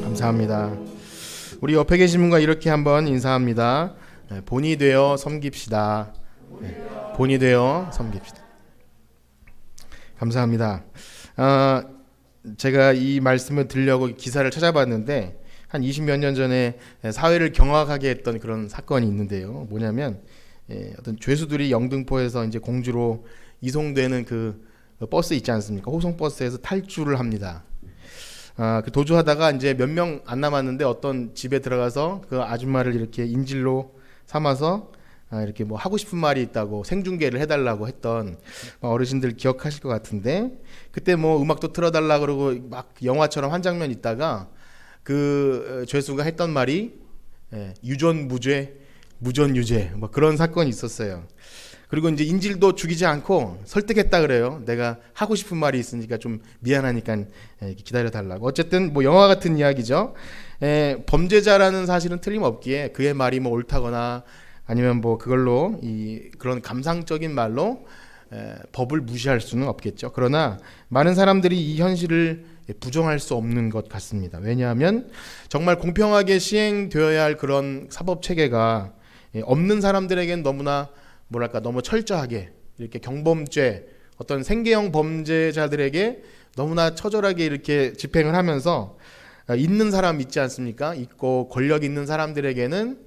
감사합니다. 우리 옆에 계신 분과 이렇게 한번 인사합니다. 본이 되어 섬깁시다. 본이 되어 섬깁시다. 감사합니다. 제가 이 말씀을 들으려고 기사를 찾아봤는데 한 20몇 년 전에 사회를 경악하게 했던 그런 사건이 있는데요. 뭐냐면 어떤 죄수들이 영등포에서 이제 공주로 이송되는 그 버스 있지 않습니까? 호송버스에서 탈주를 합니다. 그 도주하다가 이제 몇 명 안 남았는데 어떤 집에 들어가서 그 아줌마를 이렇게 인질로 삼아서 이렇게 뭐 하고 싶은 말이 있다고 생중계를 해달라고 했던 어르신들 기억하실 것 같은데, 그때 뭐 음악도 틀어달라 그러고 막 영화처럼 한 장면 있다가 그 죄수가 했던 말이 유전무죄, 무전유죄 뭐 그런 사건이 있었어요. 그리고 이제 인질도 죽이지 않고 설득했다 그래요. 내가 하고 싶은 말이 있으니까 좀 미안하니까 기다려 달라고. 어쨌든 뭐 영화 같은 이야기죠. 범죄자라는 사실은 틀림없기에 그의 말이 뭐 옳다거나 아니면 뭐 그걸로 그런 감상적인 말로 법을 무시할 수는 없겠죠. 그러나 많은 사람들이 이 현실을 부정할 수 없는 것 같습니다. 왜냐하면 정말 공평하게 시행되어야 할 그런 사법 체계가 없는 사람들에겐 너무나 너무 철저하게 이렇게 경범죄, 어떤 생계형 범죄자들에게 너무나 처절하게 이렇게 집행을 하면서 있는 사람 있지 않습니까? 있고 권력 있는 사람들에게는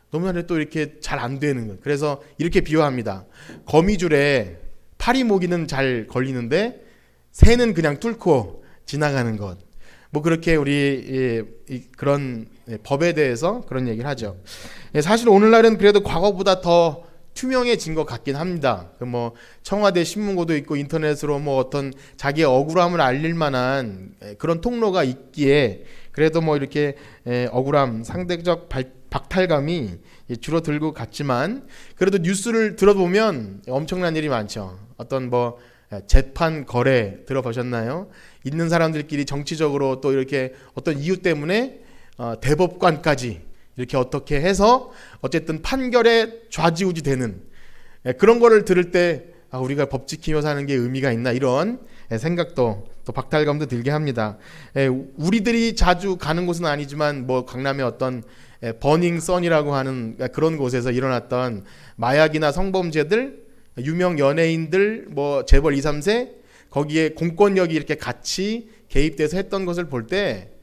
너무나 또 이렇게 잘 안 되는 것. 그래서 이렇게 비유합니다. 거미줄에 파리 모기는 잘 걸리는데 새는 그냥 뚫고 지나가는 것. 뭐 그렇게 우리 그런 법에 대해서 그런 얘기를 하죠. 사실 오늘날은 그래도 과거보다 더 투명해진 것 같긴 합니다. 뭐 청와대 신문고도 있고 인터넷으로 뭐 어떤 자기의 억울함을 알릴 만한 그런 통로가 있기에 그래도 뭐 이렇게 억울함, 상대적 박탈감이 줄어들고 갔지만, 그래도 뉴스를 들어보면 엄청난 일이 많죠. 어떤 뭐 재판 거래 들어보셨나요? 있는 사람들끼리 정치적으로 또 이렇게 어떤 이유 때문에 대법관까지 이렇게 어떻게 해서 어쨌든 판결에 좌지우지 되는 그런 거를 들을 때 우리가 법 지키며 사는 게 의미가 있나, 이런 생각도 또 박탈감도 들게 합니다. 우리들이 자주 가는 곳은 아니지만 뭐 강남의 어떤 버닝썬이라고 하는 그런 곳에서 일어났던 마약이나 성범죄들, 유명 연예인들 뭐 재벌 2, 3세 거기에 공권력이 이렇게 같이 개입돼서 했던 것을 볼 때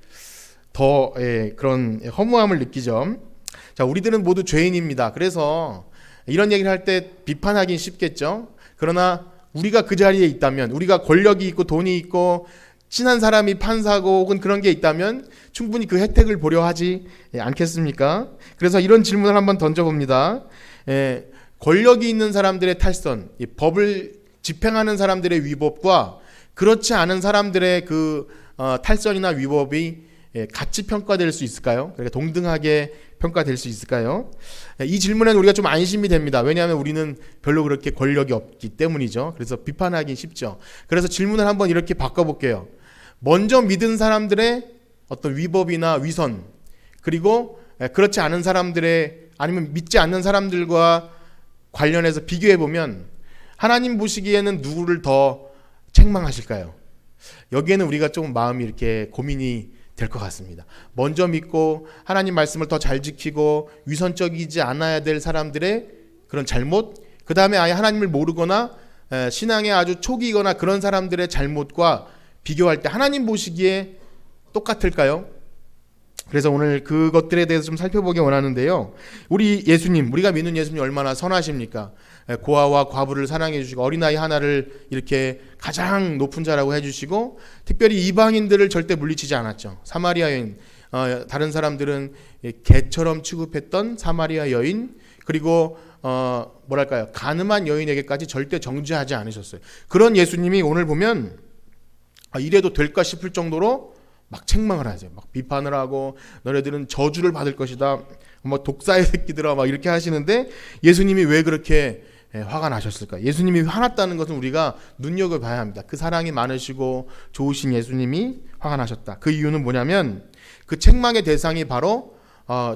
더 그런 허무함을 느끼죠. 자, 우리들은 모두 죄인입니다. 그래서 이런 얘기를 할 때 비판하긴 쉽겠죠. 그러나 우리가 그 자리에 있다면, 우리가 권력이 있고 돈이 있고 친한 사람이 판사고 혹은 그런 게 있다면 충분히 그 혜택을 보려 하지 않겠습니까? 그래서 이런 질문을 한번 던져봅니다. 권력이 있는 사람들의 탈선, 법을 집행하는 사람들의 위법과 그렇지 않은 사람들의 그 탈선이나 위법이 같이 평가될 수 있을까요? 그러니까 동등하게 평가될 수 있을까요? 이 질문에는 우리가 좀 안심이 됩니다. 왜냐하면 우리는 별로 그렇게 권력이 없기 때문이죠. 그래서 비판하기 쉽죠. 그래서 질문을 한번 이렇게 바꿔볼게요. 먼저 믿은 사람들의 어떤 위법이나 위선, 그리고 그렇지 않은 사람들의, 아니면 믿지 않는 사람들과 관련해서 비교해보면 하나님 보시기에는 누구를 더 책망하실까요? 여기에는 우리가 좀 마음이 이렇게 고민이 될 것 같습니다. 먼저 믿고 하나님 말씀을 더 잘 지키고 위선적이지 않아야 될 사람들의 그런 잘못, 그 다음에 아예 하나님을 모르거나 신앙의 아주 초기이거나 그런 사람들의 잘못과 비교할 때 하나님 보시기에 똑같을까요? 그래서 오늘 그것들에 대해서 좀 살펴보기 원하는데요. 우리 예수님, 우리가 믿는 예수님 얼마나 선하십니까? 고아와 과부를 사랑해 주시고 어린아이 하나를 이렇게 가장 높은 자라고 해주시고, 특별히 이방인들을 절대 물리치지 않았죠. 사마리아 여인, 다른 사람들은 개처럼 취급했던 사마리아 여인, 그리고 가늠한 여인에게까지 절대 정죄하지 않으셨어요. 그런 예수님이 오늘 보면 이래도 될까 싶을 정도로 막 책망을 하세요. 막 비판을 하고 너네들은 저주를 받을 것이다. 뭐 독사의 새끼들아 막 이렇게 하시는데, 예수님이 왜 그렇게 화가 나셨을까? 예수님이 화났다는 것은 우리가 눈여겨봐야 합니다. 그 사랑이 많으시고 좋으신 예수님이 화가 나셨다. 그 이유는 뭐냐면 그 책망의 대상이 바로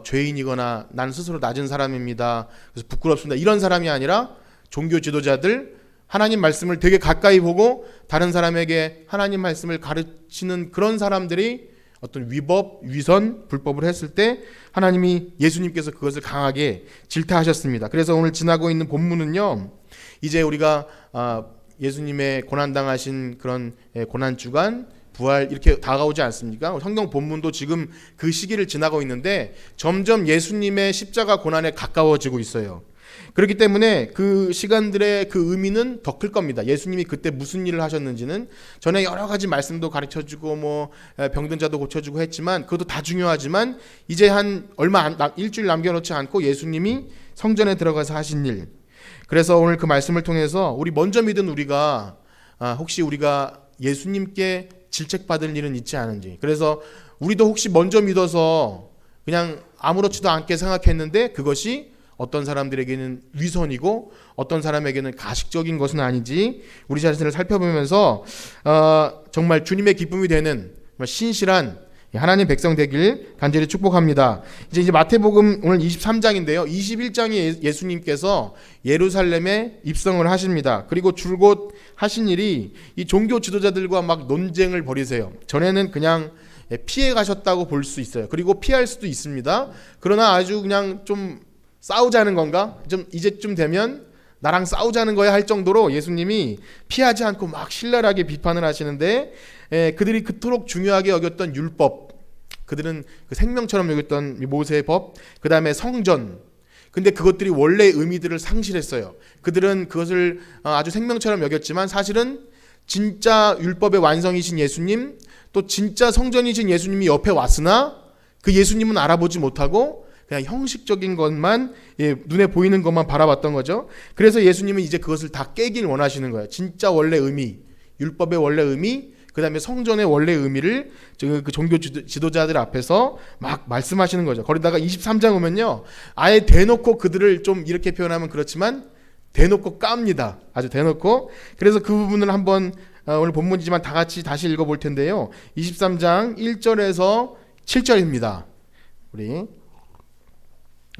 죄인이거나 나는 스스로 낮은 사람입니다, 그래서 부끄럽습니다, 이런 사람이 아니라 종교 지도자들, 하나님 말씀을 되게 가까이 보고 다른 사람에게 하나님 말씀을 가르치는 그런 사람들이 어떤 위법, 위선, 불법을 했을 때 하나님이 예수님께서 그것을 강하게 질타하셨습니다. 그래서 오늘 지나고 있는 본문은요, 이제 우리가 예수님의 고난당하신 그런 고난주간, 부활 이렇게 다가오지 않습니까? 성경 본문도 지금 그 시기를 지나고 있는데 점점 예수님의 십자가 고난에 가까워지고 있어요. 그렇기 때문에 그 시간들의 그 의미는 더 클 겁니다. 예수님이 그때 무슨 일을 하셨는지는 전에 여러 가지 말씀도 가르쳐주고 뭐 병든 자도 고쳐주고 했지만 그것도 다 중요하지만 이제 한 일주일 남겨놓지 않고 예수님이 성전에 들어가서 하신 일. 그래서 오늘 그 말씀을 통해서 우리 먼저 믿은 우리가 혹시 우리가 예수님께 질책받을 일은 있지 않은지, 그래서 우리도 혹시 먼저 믿어서 그냥 아무렇지도 않게 생각했는데 그것이 어떤 사람들에게는 위선이고 어떤 사람에게는 가식적인 것은 아닌지 우리 자신을 살펴보면서 정말 주님의 기쁨이 되는 신실한 하나님 백성 되길 간절히 축복합니다. 이제 마태복음 오늘 23장인데요. 21장에 예수님께서 예루살렘에 입성을 하십니다. 그리고 줄곧 하신 일이 이 종교 지도자들과 막 논쟁을 벌이세요. 전에는 그냥 피해 가셨다고 볼 수 있어요. 그리고 피할 수도 있습니다. 그러나 아주 그냥 좀 싸우자는 건가? 좀 이제쯤 되면 나랑 싸우자는 거야 할 정도로 예수님이 피하지 않고 막 신랄하게 비판을 하시는데 그들이 그토록 중요하게 여겼던 율법, 그들은 그 생명처럼 여겼던 모세의 법, 그 다음에 성전, 근데 그것들이 원래의 의미들을 상실했어요. 그들은 그것을 아주 생명처럼 여겼지만 사실은 진짜 율법의 완성이신 예수님, 또 진짜 성전이신 예수님이 옆에 왔으나 그 예수님은 알아보지 못하고 그냥 형식적인 것만 눈에 보이는 것만 바라봤던 거죠. 그래서 예수님은 이제 그것을 다 깨길 원하시는 거예요. 진짜 원래 의미, 율법의 원래 의미, 그 다음에 성전의 원래 의미를 그 종교 지도자들 앞에서 막 말씀하시는 거죠. 거기다가 23장 오면요, 아예 대놓고 그들을 좀 이렇게 표현하면 그렇지만 대놓고 깝니다. 아주 대놓고. 그래서 그 부분을 한번 오늘 본문이지만 다 같이 다시 읽어볼 텐데요. 23장 1절에서 7절입니다. 우리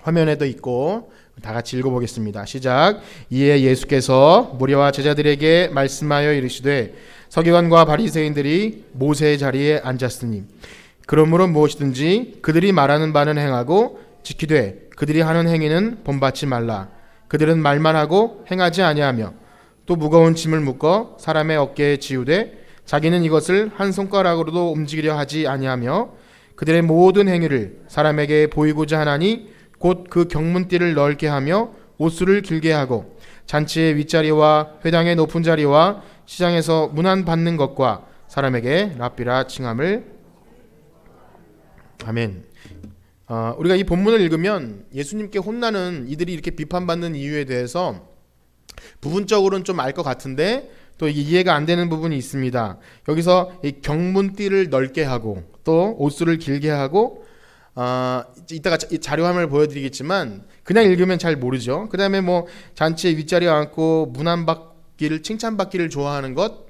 화면에도 있고 다 같이 읽어보겠습니다. 시작. 이에 예수께서 무리와 제자들에게 말씀하여 이르시되 서기관과 바리새인들이 모세의 자리에 앉았으니 그러므로 무엇이든지 그들이 말하는 바는 행하고 지키되 그들이 하는 행위는 본받지 말라. 그들은 말만 하고 행하지 아니하며 또 무거운 짐을 묶어 사람의 어깨에 지우되 자기는 이것을 한 손가락으로도 움직이려 하지 아니하며 그들의 모든 행위를 사람에게 보이고자 하나니 곧 그 경문띠를 넓게 하며 옷수를 길게 하고 잔치의 윗자리와 회당의 높은 자리와 시장에서 문안 받는 것과 사람에게 랍비라 칭함을. 아멘. 우리가 이 본문을 읽으면 예수님께 혼나는 이들이 이렇게 비판받는 이유에 대해서 부분적으로는 좀 알 것 같은데 또 이해가 안 되는 부분이 있습니다. 여기서 이 경문띠를 넓게 하고 또 옷수를 길게 하고 이따가 자료 화면을 보여드리겠지만 그냥 읽으면 잘 모르죠. 그 다음에 뭐 잔치에 윗자리에 앉고 문안받기를 칭찬받기를 좋아하는 것,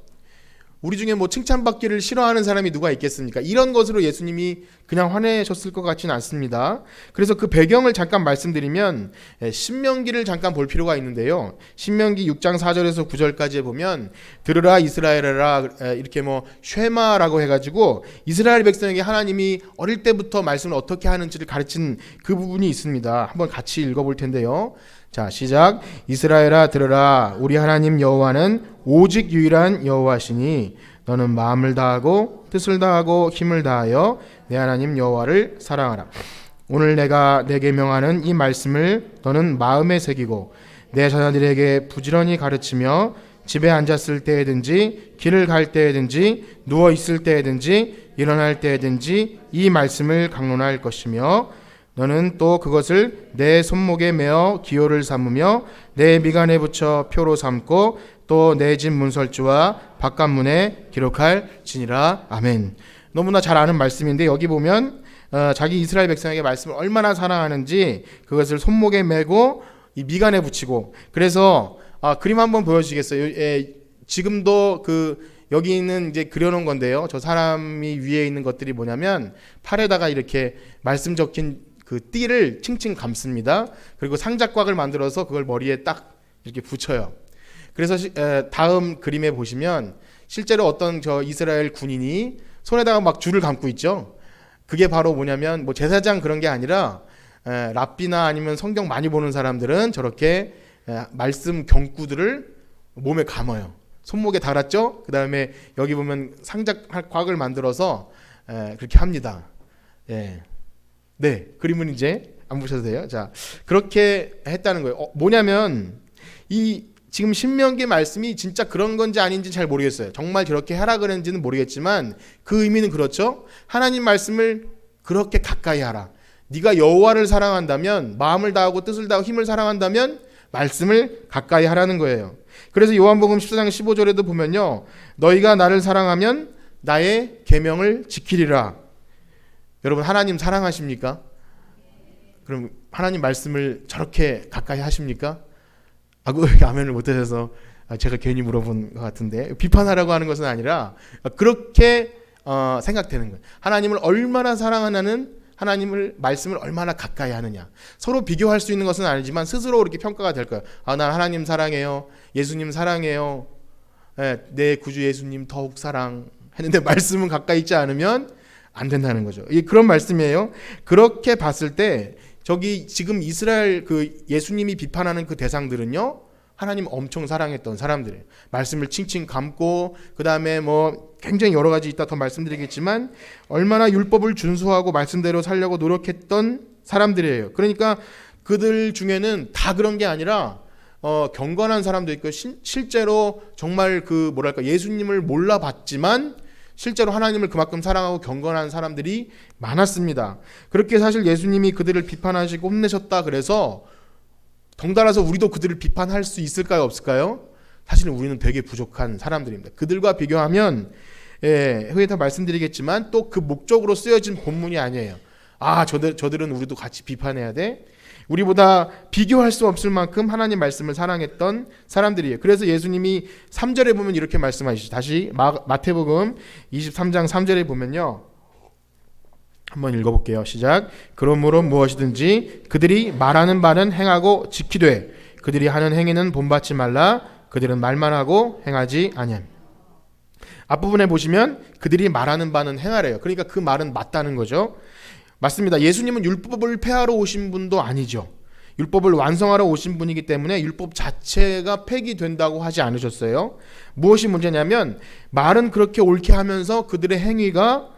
우리 중에 뭐 칭찬받기를 싫어하는 사람이 누가 있겠습니까? 이런 것으로 예수님이 그냥 화내셨을 것 같지는 않습니다. 그래서 그 배경을 잠깐 말씀드리면 신명기를 잠깐 볼 필요가 있는데요. 신명기 6장 4절에서 9절까지 보면 들으라 이스라엘아 이렇게 뭐 쉐마라고 해가지고 이스라엘 백성에게 하나님이 어릴 때부터 말씀을 어떻게 하는지를 가르친 그 부분이 있습니다. 한번 같이 읽어볼 텐데요. 자, 시작. 이스라엘아 들으라. 우리 하나님 여호와는 오직 유일한 여호와시니 너는 마음을 다하고 뜻을 다하고 힘을 다하여 내 하나님 여호와를 사랑하라. 오늘 내가 내게 명하는 이 말씀을 너는 마음에 새기고 내 자녀들에게 부지런히 가르치며 집에 앉았을 때에든지 길을 갈 때에든지 누워 있을 때에든지 일어날 때에든지 이 말씀을 강론할 것이며 너는 또 그것을 내 손목에 메어 기호를 삼으며 내 미간에 붙여 표로 삼고 또 내 집 문설주와 바깥문에 기록할지니라. 아멘. 너무나 잘 아는 말씀인데 여기 보면 자기 이스라엘 백성에게 말씀을 얼마나 사랑하는지 그것을 손목에 메고 이 미간에 붙이고, 그래서 그림 한번 보여주시겠어요? 지금도 여기 있는 이제 그려놓은 건데요. 저 사람이 위에 있는 것들이 뭐냐면 팔에다가 이렇게 말씀 적힌 그 띠를 칭칭 감습니다. 그리고 상자곽을 만들어서 그걸 머리에 딱 이렇게 붙여요. 그래서 다음 그림에 보시면 실제로 어떤 저 이스라엘 군인이 손에다가 막 줄을 감고 있죠. 그게 바로 뭐냐면 뭐 제사장 그런 게 아니라 랍비나 아니면 성경 많이 보는 사람들은 저렇게 말씀 경구들을 몸에 감아요. 손목에 달았죠. 그 다음에 여기 보면 상자곽을 만들어서 그렇게 합니다. 예. 네, 그림은 이제 안 보셔도 돼요. 자, 그렇게 했다는 거예요. 뭐냐면 이 지금 신명기 말씀이 진짜 그런 건지 아닌지 잘 모르겠어요. 정말 저렇게 하라 그랬는지는 모르겠지만 그 의미는 그렇죠. 하나님 말씀을 그렇게 가까이 하라. 네가 여호와를 사랑한다면, 마음을 다하고 뜻을 다하고 힘을 사랑한다면 말씀을 가까이 하라는 거예요. 그래서 요한복음 14장 15절에도 보면요, 너희가 나를 사랑하면 나의 계명을 지키리라. 여러분, 하나님 사랑하십니까? 그럼 하나님 말씀을 저렇게 가까이 하십니까? 아멘을 못하셔서 제가 괜히 물어본 것 같은데, 비판하라고 하는 것은 아니라 그렇게 생각되는 거예요. 하나님을 얼마나 사랑하냐는 하나님을 말씀을 얼마나 가까이 하느냐. 서로 비교할 수 있는 것은 아니지만 스스로 그렇게 평가가 될 거예요. 난 하나님 사랑해요. 예수님 사랑해요. 내 구주 예수님 더욱 사랑했는데 말씀은 가까이 있지 않으면 안 된다는 거죠. 그런 말씀이에요. 그렇게 봤을 때 저기 지금 이스라엘 그 예수님이 비판하는 그 대상들은요, 하나님 엄청 사랑했던 사람들이에요. 말씀을 칭칭 감고, 그 다음에 뭐 굉장히 여러 가지 이따 더 말씀드리겠지만 얼마나 율법을 준수하고 말씀대로 살려고 노력했던 사람들이에요. 그러니까 그들 중에는 다 그런 게 아니라 경건한 사람도 있고, 실제로 정말 그 뭐랄까 예수님을 몰라봤지만 실제로 하나님을 그만큼 사랑하고 경건한 사람들이 많았습니다. 그렇게 사실 예수님이 그들을 비판하시고 혼내셨다 그래서 덩달아서 우리도 그들을 비판할 수 있을까요, 없을까요? 사실은 우리는 되게 부족한 사람들입니다. 그들과 비교하면 후에 더 말씀드리겠지만 또 그 목적으로 쓰여진 본문이 아니에요. 저들은 우리도 같이 비판해야 돼. 우리보다 비교할 수 없을 만큼 하나님 말씀을 사랑했던 사람들이에요. 그래서 예수님이 3절에 보면 이렇게 말씀하시죠. 다시 마태복음 23장 3절에 보면요, 한번 읽어볼게요. 시작. 그러므로 무엇이든지 그들이 말하는 바는 행하고 지키되 그들이 하는 행위는 본받지 말라. 그들은 말만 하고 행하지 아니함. 앞부분에 보시면 그들이 말하는 바는 행하래요. 그러니까 그 말은 맞다는 거죠. 맞습니다. 예수님은 율법을 폐하러 오신 분도 아니죠. 율법을 완성하러 오신 분이기 때문에 율법 자체가 폐기된다고 하지 않으셨어요. 무엇이 문제냐면 말은 그렇게 옳게 하면서 그들의 행위가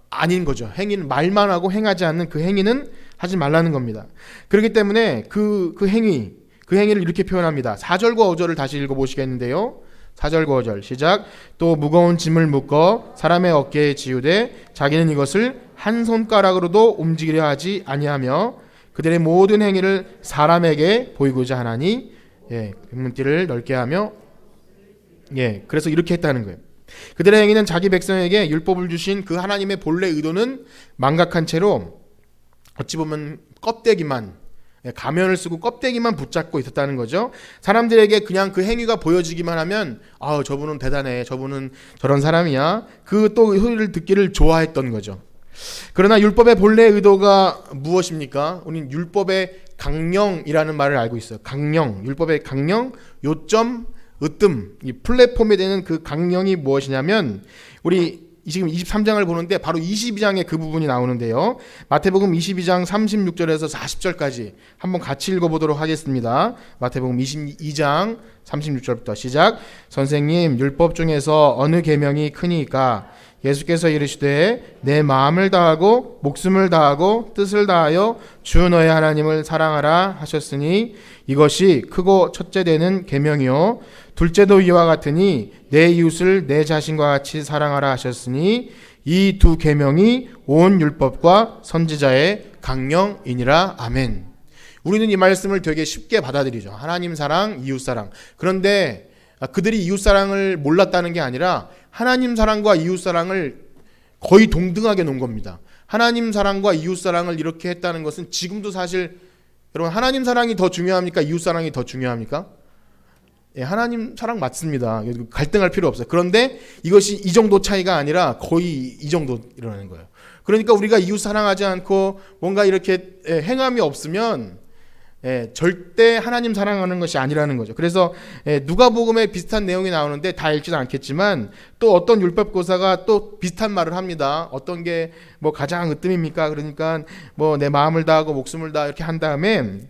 아닌 거죠. 행위는 말만 하고 행하지 않는 그 행위는 하지 말라는 겁니다. 그렇기 때문에 그 행위를 이렇게 표현합니다. 4절과 5절을 다시 읽어보시겠는데요. 4절과 5절 시작. 또 무거운 짐을 묶어 사람의 어깨에 지우되 자기는 이것을 한 손가락으로도 움직이려 하지 아니하며 그들의 모든 행위를 사람에게 보이고자 하나니, 문띠를 넓게 하며, 그래서 이렇게 했다는 거예요. 그들의 행위는 자기 백성에게 율법을 주신 그 하나님의 본래 의도는 망각한 채로 어찌 보면 껍데기만, 가면을 쓰고 껍데기만 붙잡고 있었다는 거죠. 사람들에게 그냥 그 행위가 보여지기만 하면 저분은 대단해, 저분은 저런 사람이야, 그 또 소리를 듣기를 좋아했던 거죠. 그러나 율법의 본래 의도가 무엇입니까? 우리는 율법의 강령이라는 말을 알고 있어요. 강령, 율법의 강령, 요점, 으뜸, 이 플랫폼이 되는 그 강령이 무엇이냐면, 우리 지금 23장을 보는데 바로 22장에 그 부분이 나오는데요. 마태복음 22장 36절에서 40절까지 한번 같이 읽어보도록 하겠습니다. 마태복음 22장 36절부터 시작. 선생님, 율법 중에서 어느 계명이 크니까? 예수께서 이르시되 내 마음을 다하고 목숨을 다하고 뜻을 다하여 주 너의 하나님을 사랑하라 하셨으니 이것이 크고 첫째 되는 계명이요 둘째도 이와 같으니 내 이웃을 내 자신과 같이 사랑하라 하셨으니 이 두 계명이 온 율법과 선지자의 강령이니라. 아멘. 우리는 이 말씀을 되게 쉽게 받아들이죠. 하나님 사랑, 이웃 사랑. 그런데 그들이 이웃 사랑을 몰랐다는 게 아니라 하나님 사랑과 이웃 사랑을 거의 동등하게 놓은 겁니다. 하나님 사랑과 이웃 사랑을 이렇게 했다는 것은 지금도 사실, 여러분, 하나님 사랑이 더 중요합니까? 이웃 사랑이 더 중요합니까? 하나님 사랑 맞습니다. 갈등할 필요 없어요. 그런데 이것이 이 정도 차이가 아니라 거의 이 정도 일어나는 거예요. 그러니까 우리가 이웃 사랑하지 않고 뭔가 이렇게 행함이 없으면 절대 하나님 사랑하는 것이 아니라는 거죠. 그래서 누가복음에 비슷한 내용이 나오는데 다 읽지는 않겠지만 또 어떤 율법교사가 또 비슷한 말을 합니다. 어떤 게 뭐 가장 으뜸입니까? 그러니까 뭐 내 마음을 다하고 목숨을 다 이렇게 한 다음에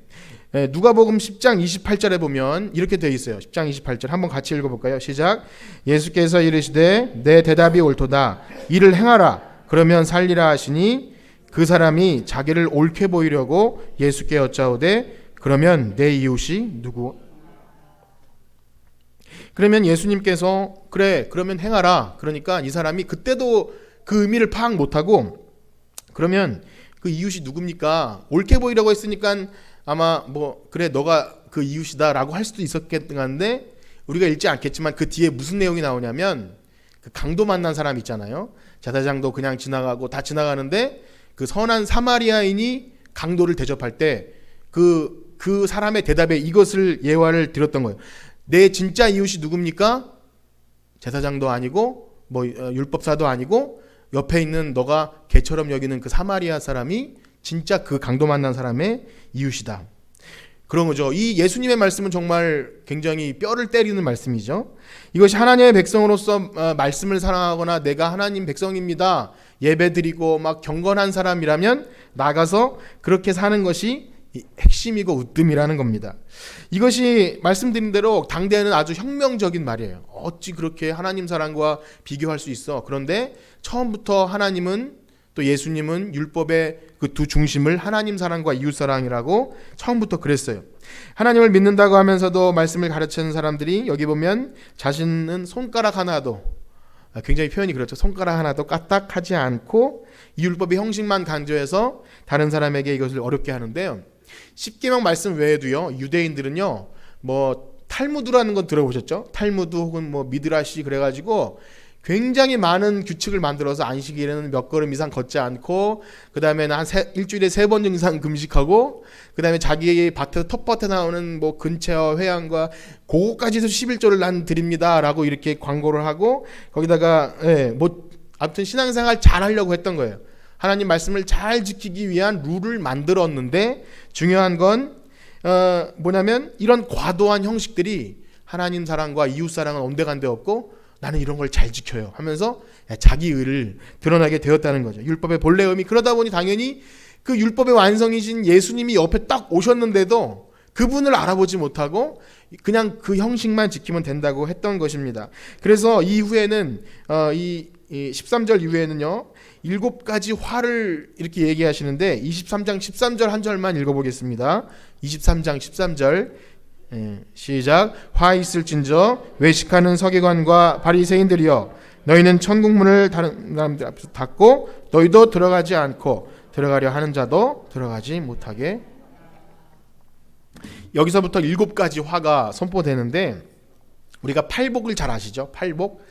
누가복음 10장 28절에 보면 이렇게 되어 있어요. 10장 28절 한번 같이 읽어볼까요? 시작. 예수께서 이르시되 내 대답이 옳도다. 이를 행하라. 그러면 살리라 하시니 그 사람이 자기를 옳게 보이려고 예수께 여짜오되 그러면 내 이웃이 누구? 그러면 예수님께서 그래 그러면 행하라. 그러니까 이 사람이 그때도 그 의미를 파악 못하고 그러면 그 이웃이 누굽니까? 옳게 보이려고 했으니까 아마 뭐 그래 너가 그 이웃이다 라고 할 수도 있었겠는데 우리가 읽지 않겠지만 그 뒤에 무슨 내용이 나오냐면 그 강도 만난 사람 있잖아요. 제사장도 그냥 지나가고 다 지나가는데 그 선한 사마리아인이 강도를 대접할 때 그 사람의 대답에 이것을 예화를 드렸던 거예요. 내 진짜 이웃이 누굽니까? 제사장도 아니고 뭐 율법사도 아니고 옆에 있는 너가 개처럼 여기는 그 사마리아 사람이 진짜 그 강도 만난 사람의 이웃이다. 그런 거죠. 이 예수님의 말씀은 정말 굉장히 뼈를 때리는 말씀이죠. 이것이 하나님의 백성으로서 말씀을 사랑하거나 내가 하나님 백성입니다. 예배드리고 막 경건한 사람이라면 나가서 그렇게 사는 것이 핵심이고 으뜸이라는 겁니다. 이것이 말씀드린 대로 당대에는 아주 혁명적인 말이에요. 어찌 그렇게 하나님 사랑과 비교할 수 있어. 그런데 처음부터 하나님은 또 예수님은 율법의 그 두 중심을 하나님 사랑과 이웃 사랑이라고 처음부터 그랬어요. 하나님을 믿는다고 하면서도 말씀을 가르치는 사람들이 여기 보면 자신은 손가락 하나도 굉장히 표현이 그렇죠. 손가락 하나도 까딱하지 않고 이 율법의 형식만 강조해서 다른 사람에게 이것을 어렵게 하는데요. 십계명 말씀 외에도요. 유대인들은요. 뭐 탈무드라는 건 들어보셨죠? 탈무드 혹은 뭐 미드라시 그래가지고 굉장히 많은 규칙을 만들어서 안식일에는 몇 걸음 이상 걷지 않고 그 다음에는 일주일에 3번 이상 금식하고 그 다음에 자기 밭에서 텃밭에 나오는 뭐 근처 회양과 그거까지도 11조를 난 드립니다 라고 이렇게 광고를 하고 거기다가 뭐 아무튼 신앙생활 잘 하려고 했던 거예요. 하나님 말씀을 잘 지키기 위한 룰을 만들었는데 중요한 건 뭐냐면 이런 과도한 형식들이 하나님 사랑과 이웃 사랑은 온데간데 없고 나는 이런 걸 잘 지켜요 하면서 자기 의를 드러나게 되었다는 거죠. 율법의 본래 의미. 그러다 보니 당연히 그 율법의 완성이신 예수님이 옆에 딱 오셨는데도 그분을 알아보지 못하고 그냥 그 형식만 지키면 된다고 했던 것입니다. 그래서 이후에는 이 13절 이후에는요 7가지 화를 이렇게 얘기하시는데 23장 13절 한 절만 읽어보겠습니다. 23장 13절 시작. 화 있을진저 외식하는 서기관과 바리새인들이여 너희는 천국문을 다른 사람들 앞에서 닫고 너희도 들어가지 않고 들어가려 하는 자도 들어가지 못하게. 여기서부터 7가지 화가 선포되는데 우리가 팔복을 잘 아시죠? 팔복.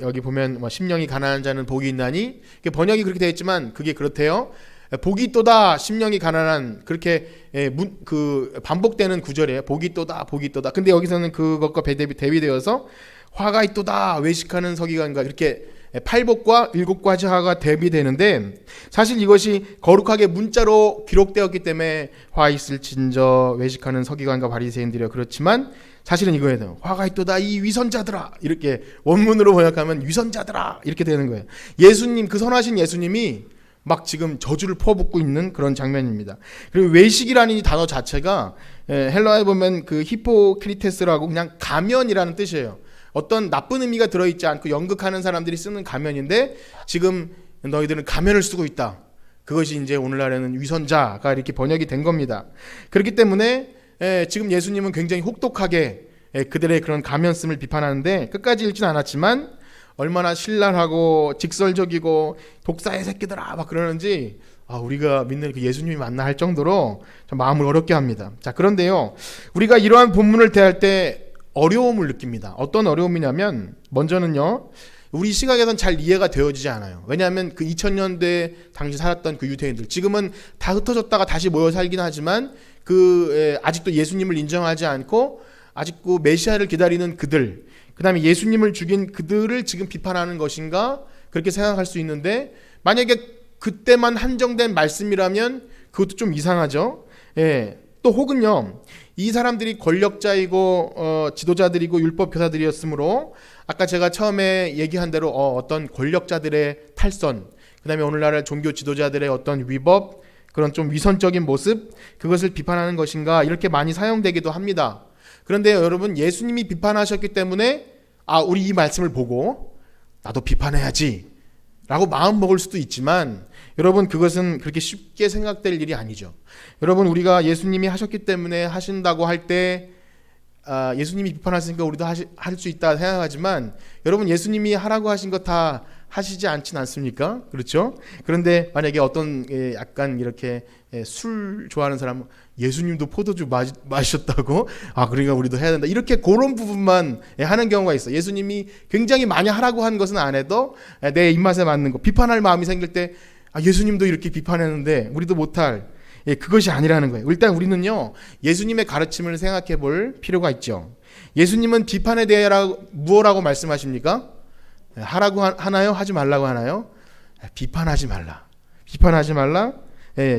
여기 보면 뭐 심령이 가난한 자는 복이 있나니 번역이 그렇게 되어 있지만 그게 그렇대요. 복이 있도다 심령이 가난한 그렇게 그 반복되는 구절이에요. 복이 있도다 복이 있도다. 근데 여기서는 그것과 대비되어서 화가 있도다 외식하는 서기관과 이렇게 팔복과 7가지 화가 대비되는데 사실 이것이 거룩하게 문자로 기록되었기 때문에 화 있을진저 외식하는 서기관과 바리새인들이여 그렇지만 사실은 이거예요. 화가 있도다 이 위선자들아 이렇게 원문으로 번역하면 위선자들아 이렇게 되는 거예요. 예수님 그 선하신 예수님이 막 지금 저주를 퍼붓고 있는 그런 장면입니다. 그리고 외식이라는 이 단어 자체가 헬라어에 보면 그 히포크리테스라고 그냥 가면이라는 뜻이에요. 어떤 나쁜 의미가 들어있지 않고 연극하는 사람들이 쓰는 가면인데 지금 너희들은 가면을 쓰고 있다. 그것이 이제 오늘날에는 위선자가 이렇게 번역이 된 겁니다. 그렇기 때문에 지금 예수님은 굉장히 혹독하게 그들의 그런 가면씀을 비판하는데 끝까지 읽지는 않았지만 얼마나 신랄하고 직설적이고 독사의 새끼들아 막 그러는지 우리가 믿는 그 예수님이 맞나 할 정도로 좀 마음을 어렵게 합니다. 자, 그런데요 우리가 이러한 본문을 대할 때 어려움을 느낍니다. 어떤 어려움이냐면 먼저는요 우리 시각에선 잘 이해가 되어지지 않아요. 왜냐하면 그 2000년대 당시 살았던 그 유대인들 지금은 다 흩어졌다가 다시 모여 살긴 하지만 아직도 예수님을 인정하지 않고 아직도 메시아를 기다리는 그들 그 다음에 예수님을 죽인 그들을 지금 비판하는 것인가 그렇게 생각할 수 있는데 만약에 그때만 한정된 말씀이라면 그것도 좀 이상하죠. 또 혹은요, 이 사람들이 권력자이고 지도자들이고 율법 교사들이었으므로 아까 제가 처음에 얘기한 대로 어떤 권력자들의 탈선, 그다음에 오늘날 종교 지도자들의 어떤 위법, 그런 좀 위선적인 모습, 그것을 비판하는 것인가 이렇게 많이 사용되기도 합니다. 그런데 여러분, 예수님이 비판하셨기 때문에 우리 이 말씀을 보고 나도 비판해야지 라고 마음 먹을 수도 있지만, 여러분, 그것은 그렇게 쉽게 생각될 일이 아니죠. 여러분, 우리가 예수님이 하셨기 때문에 하신다고 할 때 예수님이 비판하시니까 우리도 할 수 있다 생각하지만, 여러분, 예수님이 하라고 하신 거 다 하시지 않진 않습니까? 그렇죠? 그런데 만약에 어떤 약간 이렇게 술 좋아하는 사람, 예수님도 포도주 마셨다고? 그러니까 우리도 해야 된다. 이렇게 그런 부분만 하는 경우가 있어. 예수님이 굉장히 많이 하라고 한 것은 안 해도 내 입맛에 맞는 거, 비판할 마음이 생길 때 예수님도 이렇게 비판했는데 우리도 못할, 그것이 아니라는 거예요. 일단 우리는요, 예수님의 가르침을 생각해 볼 필요가 있죠. 예수님은 비판에 대해 무엇라고 말씀하십니까? 하라고 하나요? 하지 말라고 하나요? 비판하지 말라. 비판하지 말라.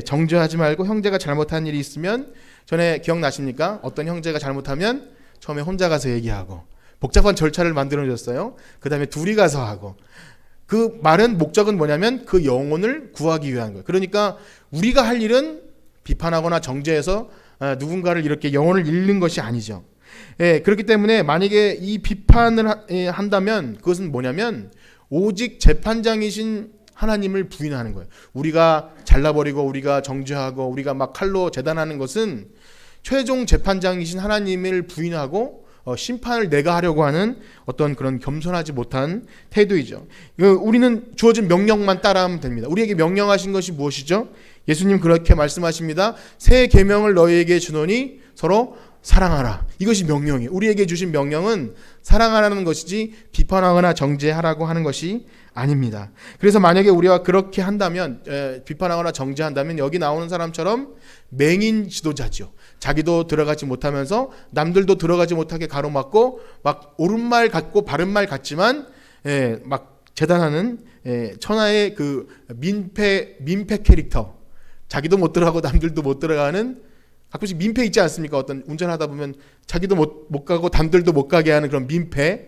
정죄하지 말고, 형제가 잘못한 일이 있으면, 전에 기억나십니까? 어떤 형제가 잘못하면 처음에 혼자 가서 얘기하고 복잡한 절차를 만들어줬어요. 그 다음에 둘이 가서 하고. 그 말은 목적은 뭐냐면 그 영혼을 구하기 위한 거예요. 그러니까 우리가 할 일은 비판하거나 정죄해서 누군가를 이렇게 영혼을 잃는 것이 아니죠. 그렇기 때문에 만약에 이 비판을 한다면 그것은 뭐냐면 오직 재판장이신 하나님을 부인하는 거예요. 우리가 잘라버리고 우리가 정죄하고 우리가 막 칼로 재단하는 것은 최종 재판장이신 하나님을 부인하고 심판을 내가 하려고 하는 어떤 그런 겸손하지 못한 태도이죠. 우리는 주어진 명령만 따라하면 됩니다. 우리에게 명령하신 것이 무엇이죠? 예수님 그렇게 말씀하십니다. 새 계명을 너희에게 주노니 서로 사랑하라. 이것이 명령이에요. 우리에게 주신 명령은 사랑하라는 것이지 비판하거나 정죄하라고 하는 것이 아닙니다. 그래서 만약에 우리가 그렇게 한다면, 비판하거나 정죄한다면 여기 나오는 사람처럼 맹인 지도자죠. 자기도 들어가지 못하면서 남들도 들어가지 못하게 가로막고 막 옳은 말 같고 바른 말 같지만 막 재단하는 천하의 그 민폐 캐릭터, 자기도 못 들어가고 남들도 못 들어가는, 가끔씩 민폐 있지 않습니까? 어떤 운전하다 보면 자기도 못 가고 남들도 못 가게 하는 그런 민폐.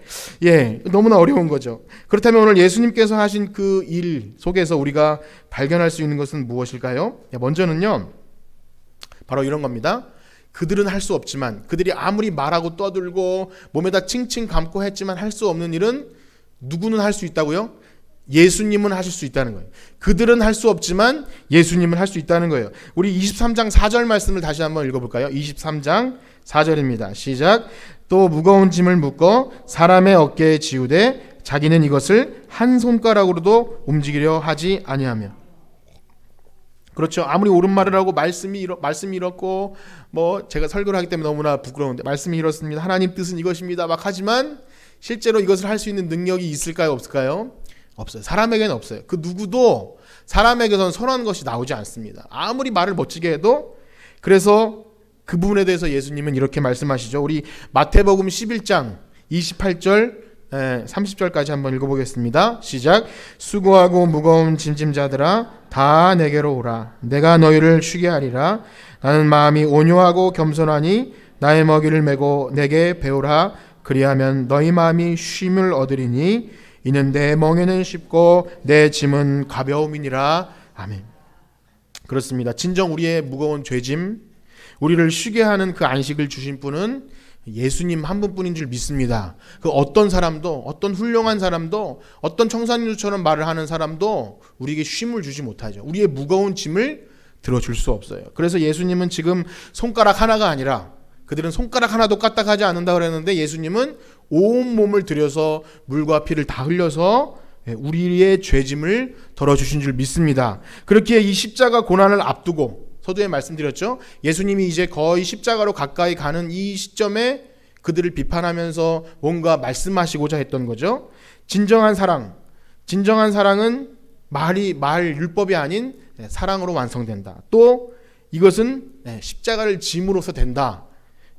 너무나 어려운 거죠. 그렇다면 오늘 예수님께서 하신 그 일 속에서 우리가 발견할 수 있는 것은 무엇일까요? 먼저는요, 바로 이런 겁니다. 그들은 할 수 없지만, 그들이 아무리 말하고 떠들고 몸에다 칭칭 감고 했지만 할 수 없는 일은 누구는 할 수 있다고요? 예수님은 하실 수 있다는 거예요. 그들은 할 수 없지만 예수님은 할 수 있다는 거예요. 우리 23장 4절 말씀을 다시 한번 읽어볼까요? 23장 4절입니다. 시작. 또 무거운 짐을 묶어 사람의 어깨에 지우되 자기는 이것을 한 손가락으로도 움직이려 하지 아니하며. 그렇죠. 아무리 옳은 말을 하고 말씀이 이렇고 제가 설교를 하기 때문에 너무나 부끄러운데 말씀이 이렇습니다. 하나님 뜻은 이것입니다. 막 하지만 실제로 이것을 할 수 있는 능력이 있을까요? 없을까요? 없어요. 사람에게는 없어요. 그 누구도 사람에게서는 선한 것이 나오지 않습니다. 아무리 말을 멋지게 해도. 그래서 그 부분에 대해서 예수님은 이렇게 말씀하시죠. 우리 마태복음 11장 28절 30절까지 한번 읽어보겠습니다. 시작. 수고하고 무거운 짐짐자들아 다 내게로 오라. 내가 너희를 쉬게 하리라. 나는 마음이 온유하고 겸손하니 나의 먹이를 메고 내게 배우라. 그리하면 너희 마음이 쉼을 얻으리니 이는 내 멍에는 쉽고 내 짐은 가벼움이니라. 아멘. 그렇습니다. 진정 우리의 무거운 죄짐, 우리를 쉬게 하는 그 안식을 주신 분은 예수님 한 분뿐인 줄 믿습니다. 그 어떤 사람도, 어떤 훌륭한 사람도, 어떤 청산유처럼 말을 하는 사람도 우리에게 쉼을 주지 못하죠. 우리의 무거운 짐을 들어줄 수 없어요. 그래서 예수님은 지금 손가락 하나가 아니라, 그들은 손가락 하나도 까딱하지 않는다 그랬는데 예수님은 온 몸을 들여서 물과 피를 다 흘려서 우리의 죄짐을 덜어주신 줄 믿습니다. 그렇기에 이 십자가 고난을 앞두고 서두에 말씀드렸죠. 예수님이 이제 거의 십자가로 가까이 가는 이 시점에 그들을 비판하면서 뭔가 말씀하시고자 했던 거죠. 진정한 사랑은 말 율법이 아닌 사랑으로 완성된다. 또 이것은 십자가를 짐으로써 된다.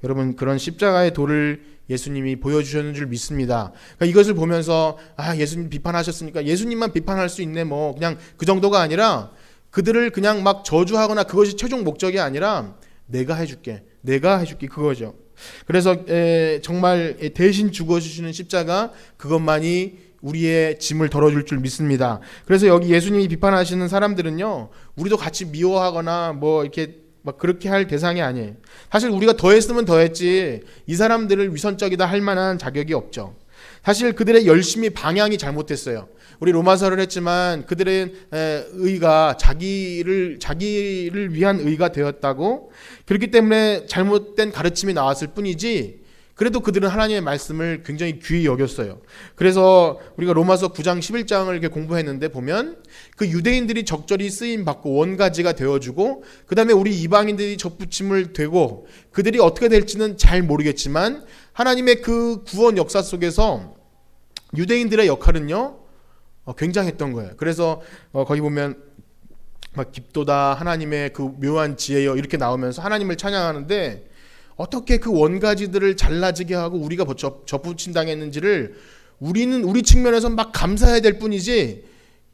여러분, 그런 십자가의 도를 예수님이 보여주셨는 줄 믿습니다. 그러니까 이것을 보면서 예수님 비판하셨으니까 예수님만 비판할 수 있네, 그냥 그 정도가 아니라 그들을 그냥 막 저주하거나 그것이 최종 목적이 아니라 내가 해줄게 그거죠. 그래서 정말 대신 죽어주시는 십자가, 그것만이 우리의 짐을 덜어줄 줄 믿습니다. 그래서 여기 예수님이 비판하시는 사람들은요, 우리도 같이 미워하거나 뭐 이렇게 막 그렇게 할 대상이 아니에요. 사실 우리가 더했으면 더했지 이 사람들을 위선적이다 할 만한 자격이 없죠. 사실 그들의 열심히 방향이 잘못됐어요. 우리 로마서를 했지만 그들의 의가 자기를 위한 의가 되었다고, 그렇기 때문에 잘못된 가르침이 나왔을 뿐이지, 그래도 그들은 하나님의 말씀을 굉장히 귀히 여겼어요. 그래서 우리가 로마서 9장 11장을 이렇게 공부했는데 보면 그 유대인들이 적절히 쓰임 받고 원가지가 되어주고, 그 다음에 우리 이방인들이 접붙임을 되고, 그들이 어떻게 될지는 잘 모르겠지만 하나님의 그 구원 역사 속에서 유대인들의 역할은요 굉장했던 거예요. 그래서 거기 보면 막 깊도다 하나님의 그 묘한 지혜여 이렇게 나오면서 하나님을 찬양하는데, 어떻게 그 원가지들을 잘라지게 하고 우리가 접붙임 당했는지를 우리는 우리 측면에서 막 감사해야 될 뿐이지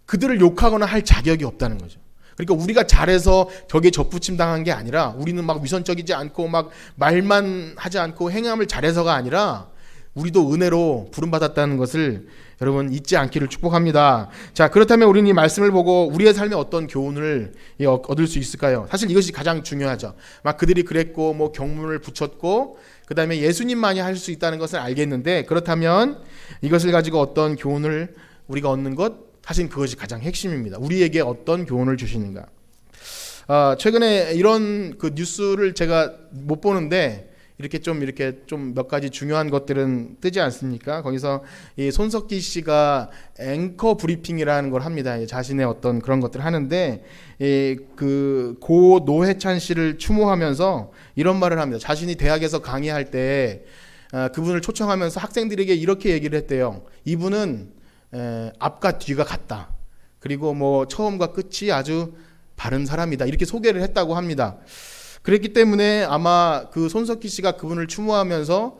그들을 욕하거나 할 자격이 없다는 거죠. 그러니까 우리가 잘해서 벽에 접붙임 당한 게 아니라, 우리는 막 위선적이지 않고 막 말만 하지 않고 행함을 잘해서가 아니라 우리도 은혜로 부름받았다는 것을 여러분 잊지 않기를 축복합니다. 자, 그렇다면 우리는 이 말씀을 보고 우리의 삶에 어떤 교훈을 얻을 수 있을까요? 사실 이것이 가장 중요하죠. 막 그들이 그랬고 뭐 경문을 붙였고 그 다음에 예수님만이 할 수 있다는 것을 알겠는데, 그렇다면 이것을 가지고 어떤 교훈을 우리가 얻는 것, 사실 그것이 가장 핵심입니다. 우리에게 어떤 교훈을 주시는가. 최근에 이런 그 뉴스를 제가 못 보는데 이렇게 좀 몇 가지 중요한 것들은 뜨지 않습니까? 거기서 이 손석희 씨가 앵커 브리핑이라는 걸 합니다. 자신의 어떤 그런 것들을 하는데, 그 고 노회찬 씨를 추모하면서 이런 말을 합니다. 자신이 대학에서 강의할 때 그분을 초청하면서 학생들에게 이렇게 얘기를 했대요. 이분은 앞과 뒤가 같다. 그리고 뭐 처음과 끝이 아주 바른 사람이다. 이렇게 소개를 했다고 합니다. 그랬기 때문에 아마 그 손석희 씨가 그분을 추모하면서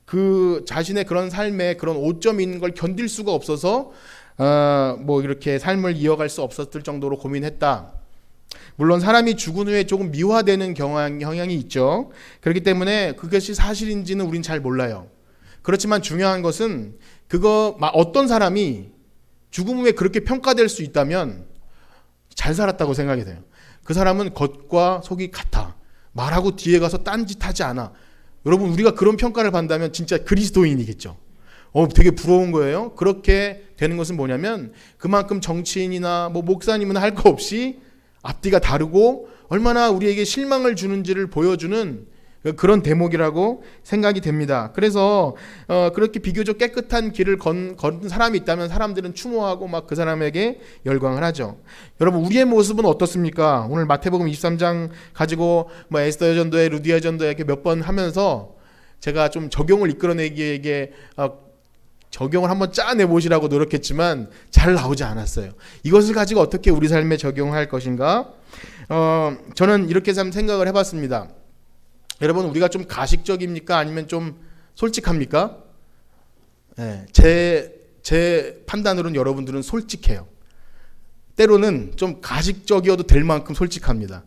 그 자신의 그런 삶에 그런 오점이 있는 걸 견딜 수가 없어서 뭐 이렇게 삶을 이어갈 수 없었을 정도로 고민했다. 물론 사람이 죽은 후에 조금 미화되는 경향이 있죠. 그렇기 때문에 그것이 사실인지는 우린 잘 몰라요. 그렇지만 중요한 것은 어떤 사람이 죽음 후에 그렇게 평가될 수 있다면 잘 살았다고 생각이 돼요. 그 사람은 겉과 속이 같아. 말하고 뒤에 가서 딴짓하지 않아. 여러분, 우리가 그런 평가를 받는다면 진짜 그리스도인이겠죠. 되게 부러운 거예요. 그렇게 되는 것은 뭐냐면 그만큼 정치인이나 뭐 목사님은 할 거 없이 앞뒤가 다르고 얼마나 우리에게 실망을 주는지를 보여주는 그런 대목이라고 생각이 됩니다. 그래서 그렇게 비교적 깨끗한 길을 건 사람이 있다면 사람들은 추모하고 막 그 사람에게 열광을 하죠. 여러분, 우리의 모습은 어떻습니까? 오늘 마태복음 23장 가지고 뭐 에스더 여전도에 루디아 여전도에 이렇게 몇 번 하면서 제가 좀 적용을 이끌어내기에 적용을 한번 짜내 보시라고 노력했지만 잘 나오지 않았어요. 이것을 가지고 어떻게 우리 삶에 적용할 것인가? 저는 이렇게 생각을 해봤습니다. 여러분, 우리가 좀 가식적입니까? 아니면 좀 솔직합니까? 네, 제 판단으로는 여러분들은 솔직해요. 때로는 좀 가식적이어도 될 만큼 솔직합니다.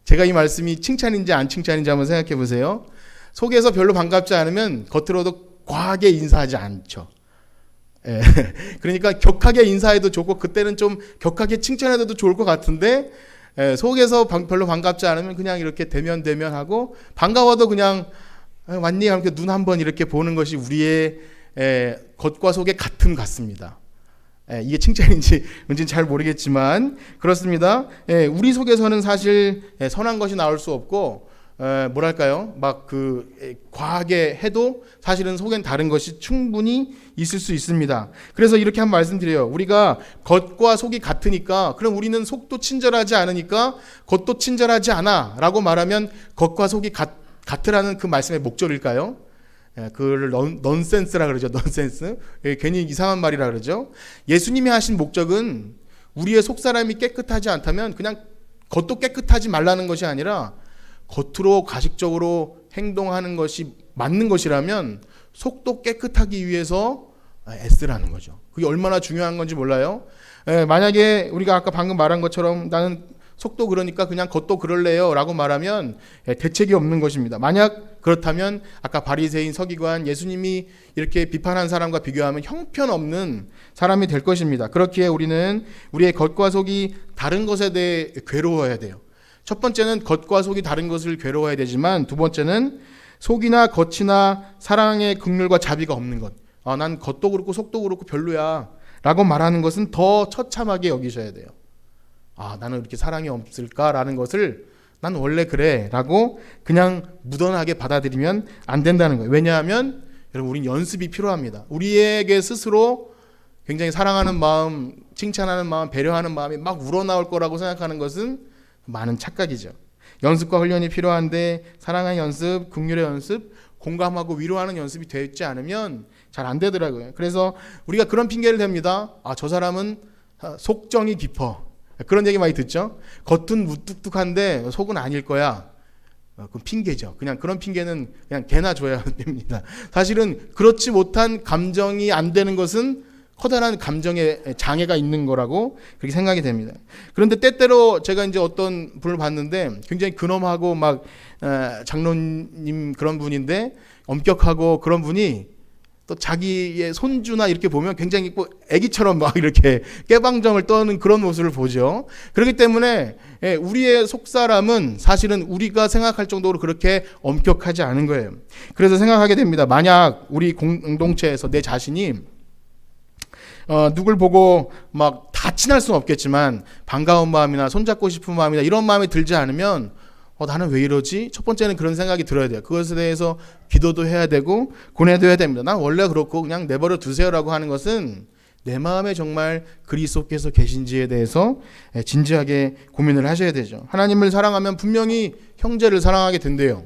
제가 이 말씀이 칭찬인지 안 칭찬인지 한번 생각해 보세요. 속에서 별로 반갑지 않으면 겉으로도 과하게 인사하지 않죠. 예. 그러니까 격하게 인사해도 좋고 그때는 좀 격하게 칭찬해도 좋을 것 같은데, 속에서 별로 반갑지 않으면 그냥 이렇게 대면하고, 반가워도 그냥 왔니? 이렇게 눈 한번 이렇게 보는 것이 우리의 겉과 속의 같음 같습니다. 이게 칭찬인지 뭔지는 잘 모르겠지만 그렇습니다. 우리 속에서는 사실 선한 것이 나올 수 없고, 뭐랄까요? 막 과하게 해도 사실은 속엔 다른 것이 충분히 있을 수 있습니다. 그래서 이렇게 한번 말씀드려요. 우리가 겉과 속이 같으니까, 그럼 우리는 속도 친절하지 않으니까 겉도 친절하지 않아 라고 말하면 겉과 속이 같으라는 그 말씀의 목적일까요? 그걸 넌센스라 그러죠. 넌센스. 괜히 이상한 말이라 그러죠. 예수님이 하신 목적은 우리의 속사람이 깨끗하지 않다면 그냥 겉도 깨끗하지 말라는 것이 아니라, 겉으로 가식적으로 행동하는 것이 맞는 것이라면 속도 깨끗하기 위해서 애쓰라는 거죠. 그게 얼마나 중요한 건지 몰라요. 만약에 우리가 아까 방금 말한 것처럼 나는 속도 그러니까 그냥 겉도 그럴래요 라고 말하면 대책이 없는 것입니다. 만약 그렇다면 아까 바리새인 서기관 예수님이 이렇게 비판한 사람과 비교하면 형편없는 사람이 될 것입니다. 그렇기에 우리는 우리의 겉과 속이 다른 것에 대해 괴로워해야 돼요. 첫 번째는 겉과 속이 다른 것을 괴로워해야 되지만 두 번째는 속이나 겉이나 사랑의 긍휼과 자비가 없는 것. 난 겉도 그렇고 속도 그렇고 별로야 라고 말하는 것은 더 처참하게 여기셔야 돼요. 나는 이렇게 사랑이 없을까라는 것을 난 원래 그래 라고 그냥 무던하게 받아들이면 안 된다는 거예요. 왜냐하면 여러분 우린 연습이 필요합니다. 우리에게 스스로 굉장히 사랑하는 마음, 칭찬하는 마음, 배려하는 마음이 막 우러나올 거라고 생각하는 것은 많은 착각이죠. 연습과 훈련이 필요한데 사랑의 연습, 긍휼의 연습, 공감하고 위로하는 연습이 되지 않으면 잘 안 되더라고요. 그래서 우리가 그런 핑계를 댑니다. 저 사람은 속정이 깊어. 그런 얘기 많이 듣죠. 겉은 무뚝뚝한데 속은 아닐 거야. 그건 핑계죠. 그냥 그런 핑계는 그냥 개나 줘야 됩니다. 사실은 그렇지 못한 감정이 안 되는 것은 커다란 감정의 장애가 있는 거라고 그렇게 생각이 됩니다. 그런데 때때로 제가 이제 어떤 분을 봤는데 굉장히 근엄하고 막 장로님 그런 분인데 엄격하고 그런 분이 또 자기의 손주나 이렇게 보면 굉장히 애기처럼 막 이렇게 깨방정을 떠는 그런 모습을 보죠. 그렇기 때문에 우리의 속사람은 사실은 우리가 생각할 정도로 그렇게 엄격하지 않은 거예요. 그래서 생각하게 됩니다. 만약 우리 공동체에서 내 자신이 누굴 보고 막 다 친할 수는 없겠지만 반가운 마음이나 손잡고 싶은 마음이나 이런 마음이 들지 않으면 나는 왜 이러지? 첫 번째는 그런 생각이 들어야 돼요. 그것에 대해서 기도도 해야 되고 고뇌도 해야 됩니다. 난 원래 그렇고 그냥 내버려 두세요라고 하는 것은 내 마음에 정말 그리스도께서 계신지에 대해서 진지하게 고민을 하셔야 되죠. 하나님을 사랑하면 분명히 형제를 사랑하게 된대요.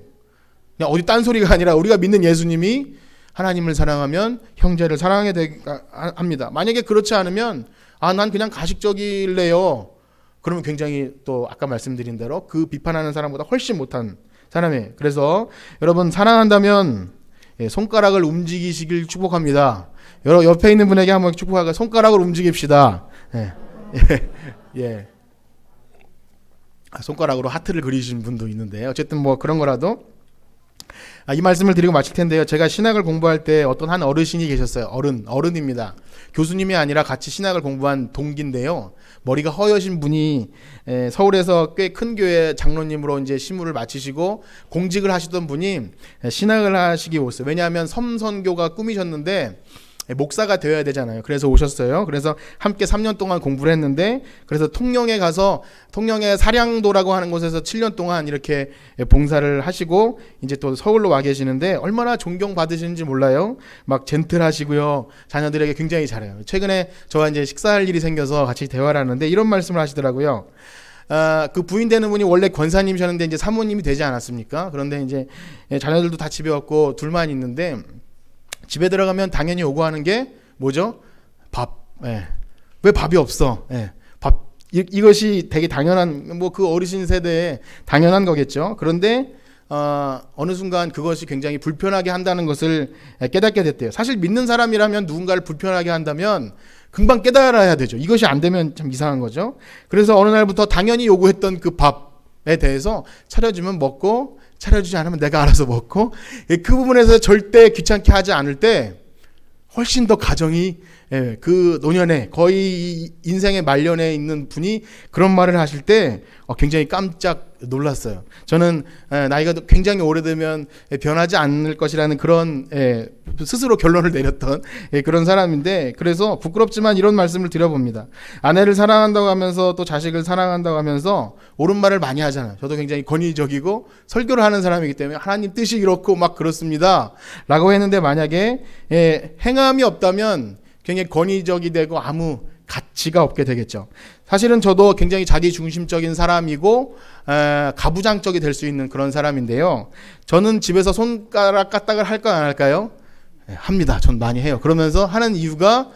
그냥 어디 딴소리가 아니라 우리가 믿는 예수님이 하나님을 사랑하면 형제를 사랑하게 합니다. 만약에 그렇지 않으면 난 그냥 가식적일래요. 그러면 굉장히 또 아까 말씀드린 대로 그 비판하는 사람보다 훨씬 못한 사람이에요. 그래서 여러분 사랑한다면 손가락을 움직이시길 축복합니다. 여러분 옆에 있는 분에게 한번 축복하고 손가락을 움직입시다. 예. 손가락으로 하트를 그리신 분도 있는데 어쨌든 뭐 그런 거라도 이 말씀을 드리고 마칠 텐데요. 제가 신학을 공부할 때 어떤 한 어르신이 계셨어요. 어른입니다. 교수님이 아니라 같이 신학을 공부한 동기인데요. 머리가 허여신 분이 서울에서 꽤 큰 교회 장로님으로 이제 시무를 마치시고 공직을 하시던 분이 신학을 하시기 오셨어요. 왜냐하면 섬선교가 꿈이셨는데 목사가 되어야 되잖아요. 그래서 오셨어요. 그래서 함께 3년 동안 공부를 했는데 그래서 통영에 가서 통영의 사량도라고 하는 곳에서 7년 동안 이렇게 봉사를 하시고 이제 또 서울로 와 계시는데 얼마나 존경받으시는지 몰라요. 막 젠틀하시고요. 자녀들에게 굉장히 잘해요. 최근에 저와 이제 식사할 일이 생겨서 같이 대화를 하는데 이런 말씀을 하시더라고요. 그 부인 되는 분이 원래 권사님이셨는데 이제 사모님이 되지 않았습니까? 그런데 이제 자녀들도 다 집에 없고 둘만 있는데 집에 들어가면 당연히 요구하는 게 뭐죠? 밥. 왜 밥이 없어? 밥. 이것이 되게 당연한 뭐 그 어르신 세대에 당연한 거겠죠. 그런데 어느 순간 그것이 굉장히 불편하게 한다는 것을 깨닫게 됐대요. 사실 믿는 사람이라면 누군가를 불편하게 한다면 금방 깨달아야 되죠. 이것이 안 되면 참 이상한 거죠. 그래서 어느 날부터 당연히 요구했던 그 밥에 대해서 차려주면 먹고 차려주지 않으면 내가 알아서 먹고 그 부분에서 절대 귀찮게 하지 않을 때 훨씬 더 가정이 그 노년에 거의 인생의 말년에 있는 분이 그런 말을 하실 때 굉장히 깜짝 놀랐어요. 저는 나이가 굉장히 오래되면 변하지 않을 것이라는 그런 스스로 결론을 내렸던 그런 사람인데 그래서 부끄럽지만 이런 말씀을 드려봅니다. 아내를 사랑한다고 하면서 또 자식을 사랑한다고 하면서 옳은 말을 많이 하잖아요. 저도 굉장히 권위적이고 설교를 하는 사람이기 때문에 하나님 뜻이 이렇고 막 그렇습니다 라고 했는데 만약에 행함이 없다면 굉장히 권위적이 되고 아무 가치가 없게 되겠죠. 사실은 저도 굉장히 자기 중심적인 사람이고 가부장적이 될 수 있는 그런 사람인데요. 저는 집에서 손가락 까딱을 할까요 안 할까요? 합니다. 전 많이 해요. 그러면서 하는 이유가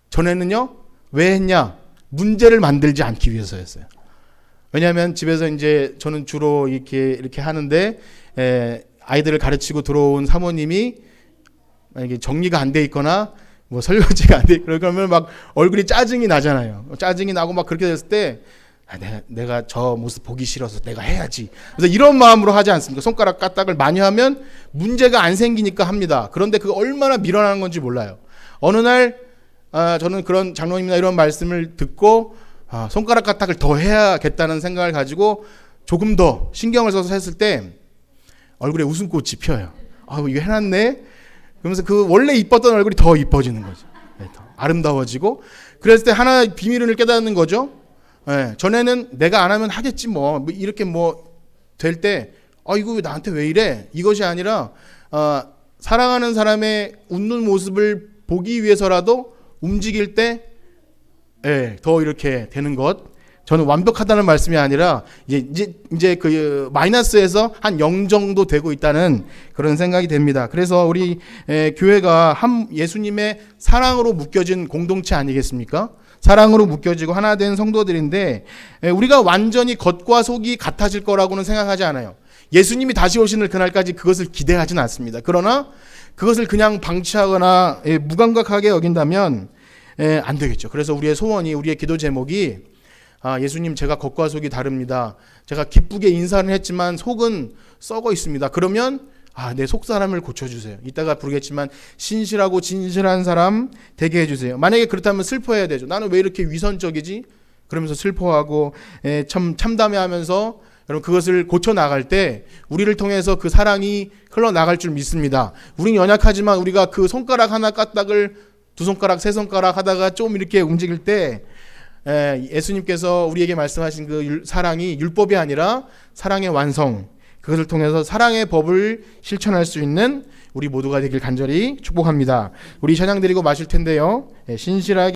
전에는요. 왜 했냐? 문제를 만들지 않기 위해서였어요. 왜냐하면 집에서 이제 저는 주로 이렇게 하는데 아이들을 가르치고 들어온 사모님이 만약에 정리가 안 돼 있거나 뭐 설거지가 안 돼. 그러면 막 얼굴이 짜증이 나잖아요. 짜증이 나고 막 그렇게 됐을 때 내가 저 모습 보기 싫어서 내가 해야지. 그래서 이런 마음으로 하지 않습니까? 손가락 까딱을 많이 하면 문제가 안 생기니까 합니다. 그런데 그거 얼마나 밀어나는 건지 몰라요. 어느 날 저는 그런 장로님이나 이런 말씀을 듣고 손가락 까딱을 더 해야겠다는 생각을 가지고 조금 더 신경을 써서 했을 때 얼굴에 웃음꽃이 펴요. 이거 해놨네? 그러면서 그 원래 이뻤던 얼굴이 더 이뻐지는 거죠. 네, 더 아름다워지고. 그랬을 때 하나 비밀을 깨닫는 거죠. 네, 전에는 내가 안 하면 하겠지 뭐 이렇게 될 때 이거 나한테 왜 이래? 이것이 아니라 사랑하는 사람의 웃는 모습을 보기 위해서라도 움직일 때 더 이렇게 되는 것. 저는 완벽하다는 말씀이 아니라 이제 그 마이너스에서 한 0 정도 되고 있다는 그런 생각이 됩니다. 그래서 우리 교회가 예수님의 사랑으로 묶여진 공동체 아니겠습니까? 사랑으로 묶여지고 하나 된 성도들인데 우리가 완전히 겉과 속이 같아질 거라고는 생각하지 않아요. 예수님이 다시 오시는 그날까지 그것을 기대하지는 않습니다. 그러나 그것을 그냥 방치하거나 무감각하게 여긴다면 안 되겠죠. 그래서 우리의 소원이, 우리의 기도 제목이 예수님, 제가 겉과 속이 다릅니다. 제가 기쁘게 인사를 했지만 속은 썩어 있습니다. 그러면 내 속사람을 고쳐주세요. 이따가 부르겠지만 신실하고 진실한 사람 되게 해주세요. 만약에 그렇다면 슬퍼해야 되죠. 나는 왜 이렇게 위선적이지? 그러면서 슬퍼하고 참담해하면서 여러분 그것을 고쳐나갈 때 우리를 통해서 그 사랑이 흘러나갈 줄 믿습니다. 우린 연약하지만 우리가 그 손가락 하나 까딱을 두 손가락, 세 손가락 하다가 좀 이렇게 움직일 때 예수님께서 우리에게 말씀하신 그 사랑이 율법이 아니라 사랑의 완성, 그것을 통해서 사랑의 법을 실천할 수 있는 우리 모두가 되길 간절히 축복합니다. 우리 찬양 드리고 마실 텐데요. 신실하게